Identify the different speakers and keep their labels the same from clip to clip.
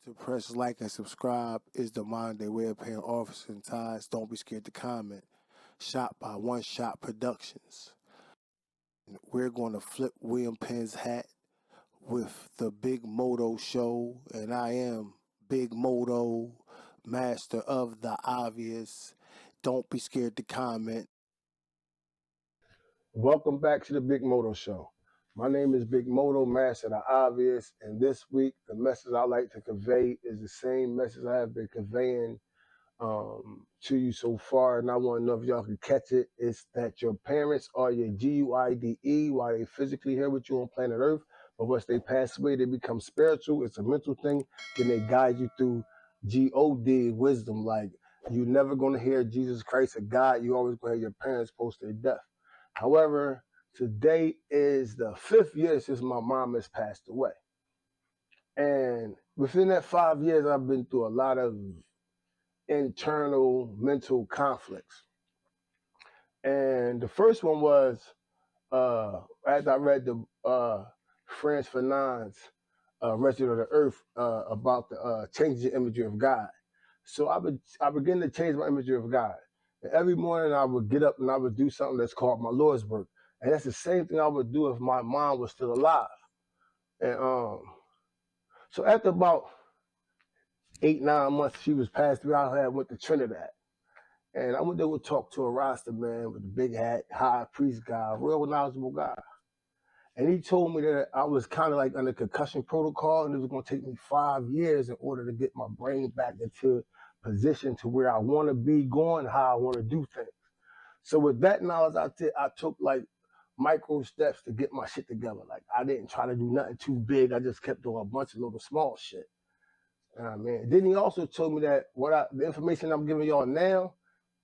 Speaker 1: To press like and subscribe is the modern day way of paying officers and ties. Don't be scared to comment. Shot by One Shot Productions. We're going to flip William Penn's hat with the Big Moto Show, and I am Big Moto, master of the obvious. Don't be scared to comment.
Speaker 2: Welcome back to the Big Moto Show. My name is Big Moto, master of the obvious, and this week the message I like to convey is the same message I have been conveying to you so far, and I want to know if y'all can catch it. It's that your parents are your GUIDE while they physically here with you on planet Earth, but once they pass away, they become spiritual. It's a mental thing. Then they guide you through God wisdom. Like, you're never going to hear Jesus Christ or God. You always going to hear your parents post their death. However, today is the 5th year since my mom has passed away. And within that 5 years, I've been through a lot of internal mental conflicts. And the first one was after I read the Frantz Fanon's Resident of the Earth about the changing the imagery of God. So I began to change my imagery of God. And every morning I would get up and I would do something that's called my Lord's work. And that's the same thing I would do if my mom was still alive. And so after about 8-9 months she was passed away, I went to Trinidad. And I went there to talk to a Rasta man with a big hat, high priest guy, real knowledgeable guy. And he told me that I was kind of like under concussion protocol, and it was going to take me 5 years in order to get my brain back into position to where I want to be going, how I want to do things. So with that knowledge, I took like micro steps to get my shit together. Like, I didn't try to do nothing too big. I just kept doing a bunch of little small shit. Man. Then he also told me that the information I'm giving y'all now,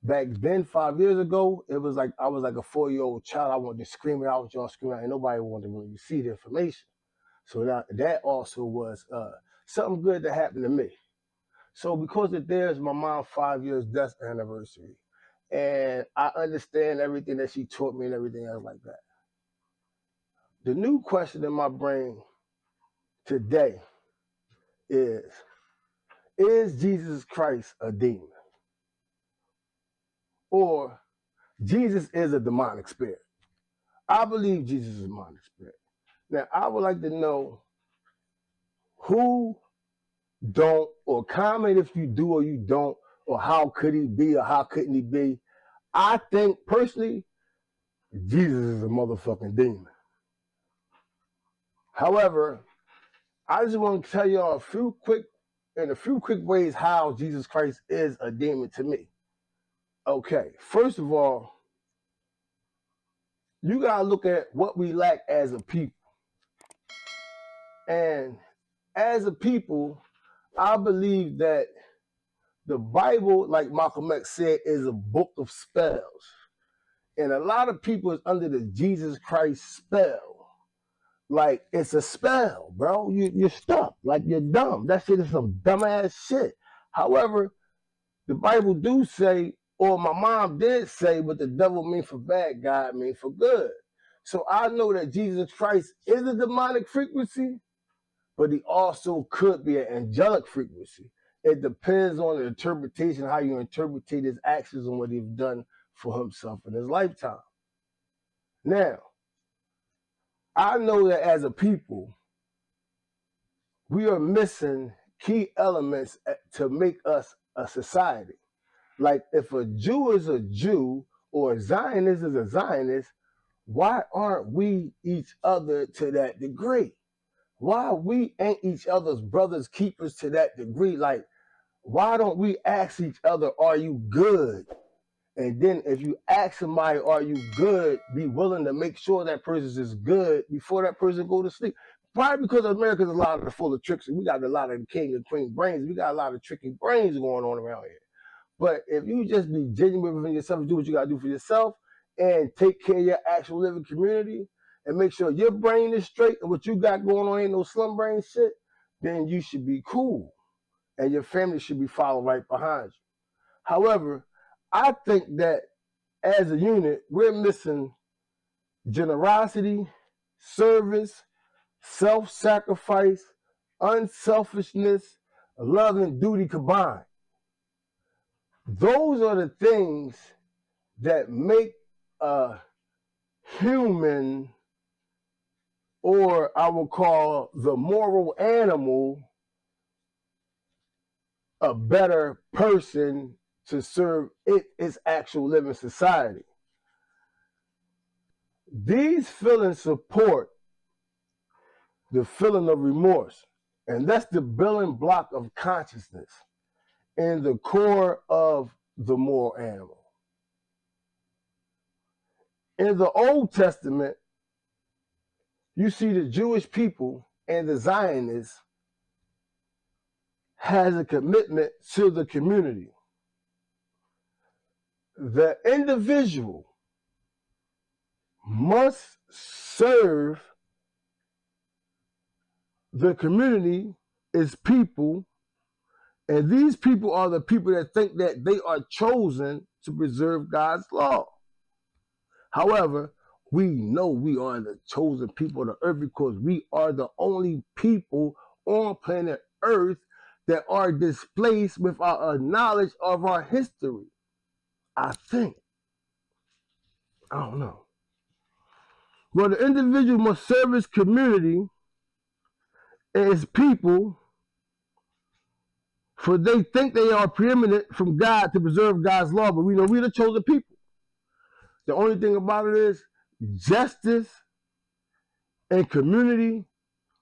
Speaker 2: back then, 5 years ago, it was like I was like a 4-year-old child. I wanted to scream it out with y'all screaming out, and nobody wanted to really see the information. So that also was something good that happened to me. So because of there's my mom's 5 years death anniversary, and I understand everything that she taught me and everything else like that. The new question in my brain today is Jesus Christ a demon? Or Jesus is a demonic spirit? I believe Jesus is a demonic spirit. Now, I would like to know who don't, or comment if you do or you don't, or how could he be or how couldn't he be. I think, personally, Jesus is a motherfucking demon. However, I just want to tell y'all in a few quick ways how Jesus Christ is a demon to me. Okay, first of all, you gotta look at what we lack as a people. And as a people, I believe that the Bible, like Malcolm X said, is a book of spells. And a lot of people is under the Jesus Christ spell. Like, it's a spell, bro. You're stuck. Like, you're dumb. That shit is some dumbass shit. However, the Bible do say, or my mom did say, what the devil mean for bad, God mean for good. So I know that Jesus Christ is a demonic frequency, but he also could be an angelic frequency. It depends on the interpretation, how you interpret his actions and what he's done for himself in his lifetime. Now, I know that as a people, we are missing key elements to make us a society. Like, if a Jew is a Jew or a Zionist is a Zionist, why aren't we each other to that degree? Why we ain't each other's brothers keepers to that degree? Like, why don't we ask each other, are you good? And then if you ask somebody, are you good, be willing to make sure that person is good before that person go to sleep. Probably because America's a lot of full of tricks. We got a lot of king and queen brains. We got a lot of tricky brains going on around here. But if you just be genuine within yourself, do what you got to do for yourself, and take care of your actual living community, and make sure your brain is straight and what you got going on ain't no slum brain shit, then you should be cool. And your family should be following right behind you. However, I think that as a unit, we're missing generosity, service, self-sacrifice, unselfishness, love and duty combined. Those are the things that make a human, or I will call the moral animal, a better person to serve its actual living society. These feelings support the feeling of remorse, and that's the building block of consciousness in the core of the moral animal. In the Old Testament, you see the Jewish people and the Zionists has a commitment to the community. The individual must serve the community, its people, and these people are the people that think that they are chosen to preserve God's law. However, we know we are the chosen people of the earth because we are the only people on planet Earth that are displaced without a knowledge of our history. I think. I don't know. Well, the individual must serve his community and his people, for they think they are preeminent from God to preserve God's law, but we know we're the chosen people. The only thing about it is justice and community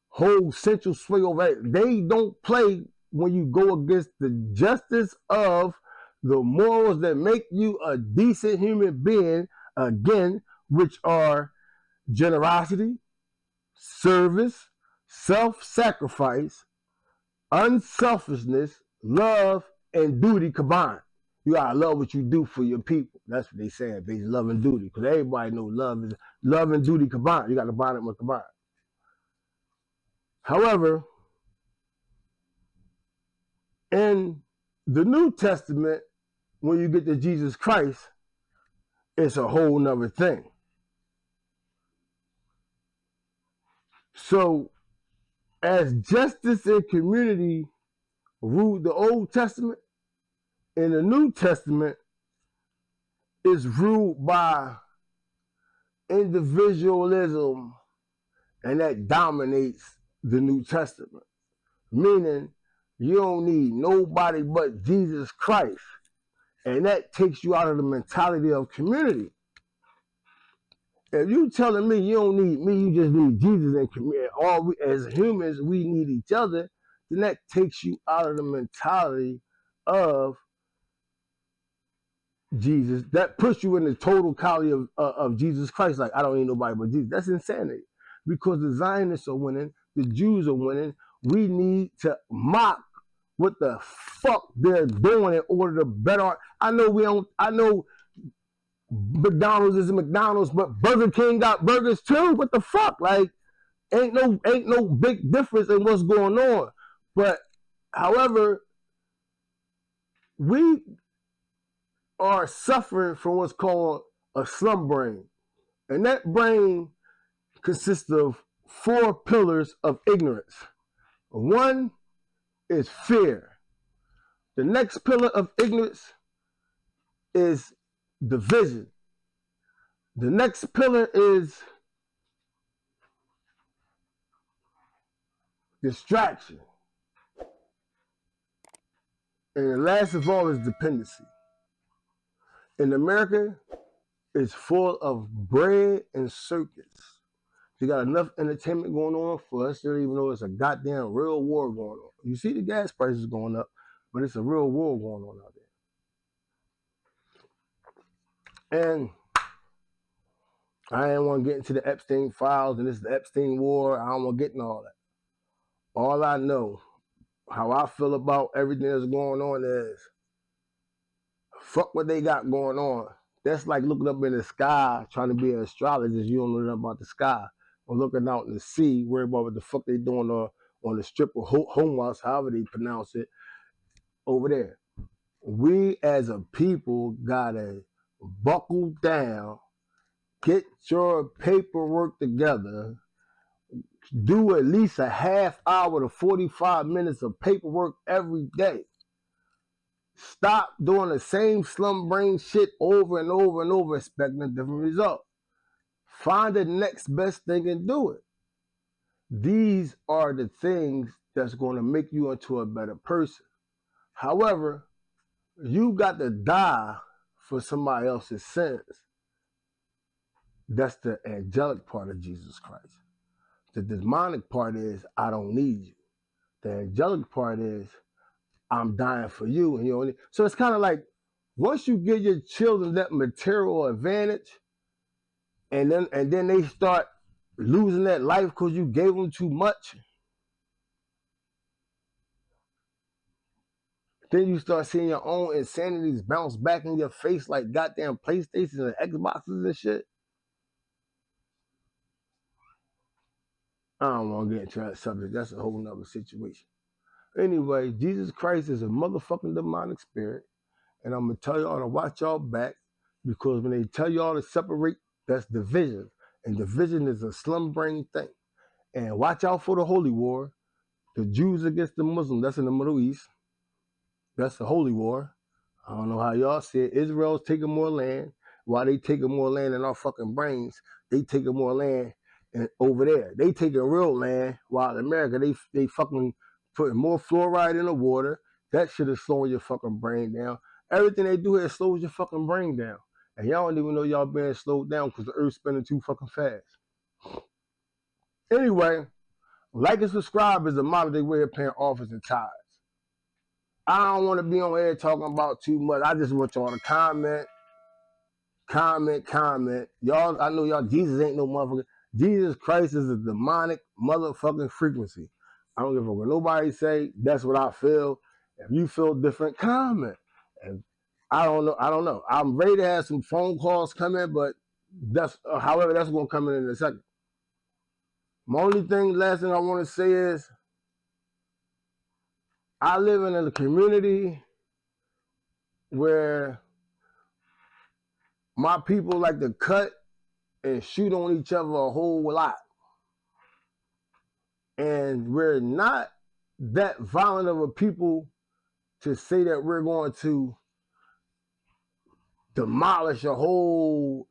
Speaker 2: hold central sway over it. They don't play when you go against the justice of the morals that make you a decent human being, again, which are generosity, service, self-sacrifice, unselfishness, love, and duty combined. You gotta love what you do for your people. That's what they say, basically, love and duty. Because everybody knows love is love and duty combined. You gotta bind it with combined. However, in the New Testament, when you get to Jesus Christ, it's a whole nother thing. So, as justice and community ruled the Old Testament, in the New Testament, it's ruled by individualism, and that dominates the New Testament. Meaning, you don't need nobody but Jesus Christ. And that takes you out of the mentality of community. If you telling me you don't need me, you just need Jesus and community, all we as humans, we need each other, then that takes you out of the mentality of Jesus. That puts you in the total quality of Jesus Christ. Like, I don't need nobody but Jesus. That's insanity. Because the Zionists are winning, the Jews are winning. We need to mock what the fuck they're doing in order to better. I know McDonald's is McDonald's, but Burger King got burgers too. What the fuck? Like, ain't no big difference in what's going on. But however, we are suffering from what's called a slum brain. And that brain consists of 4 pillars of ignorance. One is fear. The next pillar of ignorance is division. The next pillar is distraction. And the last of all is dependency. In America, it's full of bread and circus. You got enough entertainment going on for us to don't even know it's a goddamn real war going on. You see the gas prices going up, but it's a real war going on out there. And I didn't want to get into the Epstein files and this is the Epstein war. I don't want to get into all that. All I know, how I feel about everything that's going on is, fuck what they got going on. That's like looking up in the sky, trying to be an astrologist. You don't know nothing about the sky. Or looking out in the sea, worried about what the fuck they doing on the strip of Homas, however they pronounce it, over there. We as a people gotta buckle down, get your paperwork together, do at least a half hour to 45 minutes of paperwork every day. Stop doing the same slum brain shit over and over and over, expecting a different result. Find the next best thing and do it. These are the things that's going to make you into a better person. However, you got to die for somebody else's sins. That's the angelic part of Jesus Christ. The demonic part is, I don't need you. The angelic part is, I'm dying for you. And you only. So it's kind of like, once you give your children that material advantage, and then they start losing that life because you gave them too much, then you start seeing your own insanities bounce back in your face like goddamn PlayStations and Xboxes and shit. I don't want to get into that subject. That's a whole nother situation. Anyway, Jesus Christ is a motherfucking demonic spirit. And I'm going to tell y'all to watch y'all back, because when they tell y'all to separate, that's division. And division is a slum brain thing. And watch out for the holy war. The Jews against the Muslims. That's in the Middle East. That's the holy war. I don't know how y'all see it. Israel's taking more land. While they taking more land in our fucking brains, they taking more land over there. They taking real land, while in America, they fucking putting more fluoride in the water. That shit is slowing your fucking brain down. Everything they do here slows your fucking brain down. And y'all don't even know y'all being slowed down because the earth's spinning too fucking fast. Anyway, like and subscribe is a modern day way of paying offers and tithes. I don't want to be on air talking about too much. I just want y'all to comment. Y'all, I know y'all, Jesus ain't no motherfucker. Jesus Christ is a demonic motherfucking frequency. I don't give a fuck what nobody say. That's what I feel. If you feel different, comment. And I don't know. I'm ready to have some phone calls come in, but however, that's going to come in a second. My only last thing I want to say is, I live in a community where my people like to cut and shoot on each other a whole lot. And we're not that violent of a people to say that we're going to demolish a whole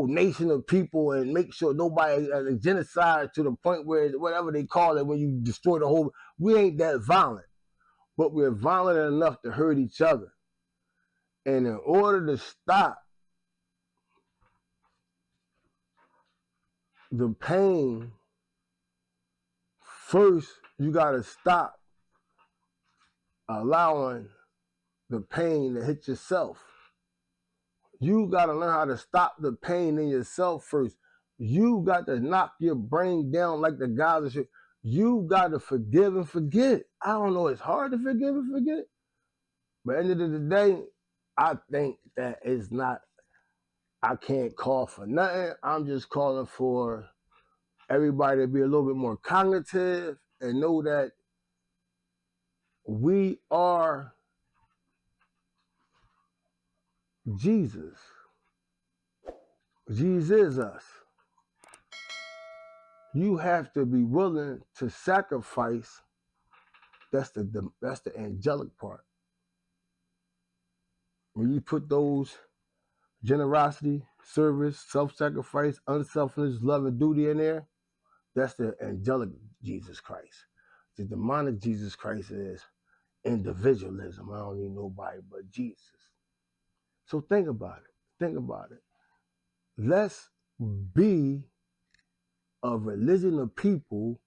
Speaker 2: nation of people and make sure nobody genocide to the point where whatever they call it when you destroy the whole. We ain't that violent, but we're violent enough to hurt each other. And in order to stop the pain, first you got to stop allowing the pain to hit yourself. You got to learn how to stop the pain in yourself first. You got to knock your brain down like the guys that shit. You got to forgive and forget. I don't know, it's hard to forgive and forget. But at the end of the day, I think that it's not, I can't call for nothing. I'm just calling for everybody to be a little bit more cognitive and know that we are Jesus. Jesus is us. You have to be willing to sacrifice. That's the angelic part. When you put those generosity, service, self-sacrifice, unselfishness, love, and duty in there, that's the angelic Jesus Christ. The demonic Jesus Christ is individualism. I don't need nobody but Jesus. So think about it. Let's be a religion of people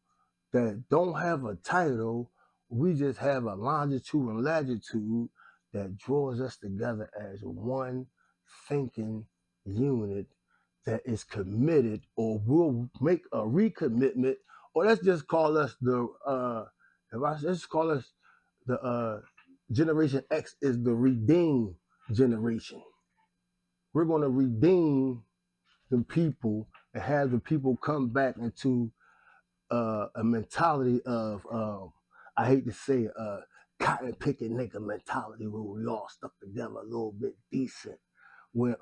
Speaker 2: that don't have a title. We just have a longitude and latitude that draws us together as one thinking unit that is committed or will make a recommitment, or let's just call us the Generation X is the redeemed generation. We're going to redeem the people and have the people come back into a mentality of, I hate to say cotton picking nigga mentality where we all stuck together a little bit decent. when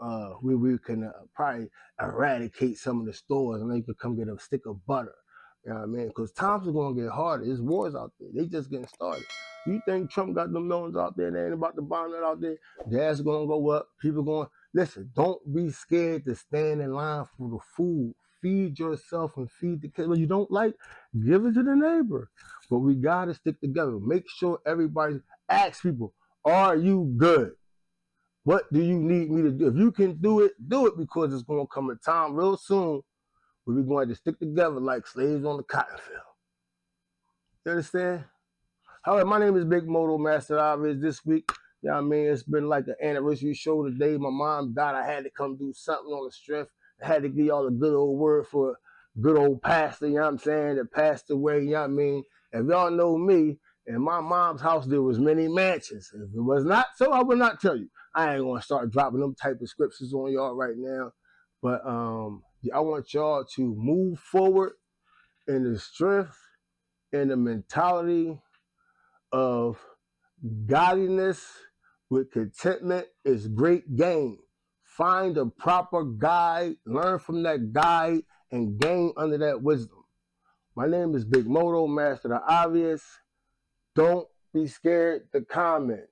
Speaker 2: we can probably eradicate some of the stores and they could come get a stick of butter. You know what I mean? Because times are gonna get harder. There's wars out there. They just getting started. You think Trump got the millions out there? They ain't about to bomb it out there. Gas gonna go up. People going. Listen. Don't be scared to stand in line for the food. Feed yourself and feed the kids. What you don't like, give it to the neighbor. But we gotta stick together. Make sure everybody ask people, "Are you good? What do you need me to do? If you can do it because it's going to come a time real soon where we're going to stick together like slaves on the cotton field." You understand? However, my name is Big Moto Master Obvious this week. You know what I mean? It's been like an anniversary show today. My mom died. I had to come do something on the strength. I had to give y'all a good old word for a good old pastor, you know what I'm saying, that passed away, you know what I mean? If y'all know me, in my mom's house, there was many mansions. If it was not so, I would not tell you. I ain't gonna start dropping them type of scriptures on y'all right now. But I want y'all to move forward in the strength and the mentality of godliness with contentment is great gain. Find a proper guide, learn from that guide, and gain under that wisdom. My name is Big Moto, Master the Obvious. Don't be scared to comment.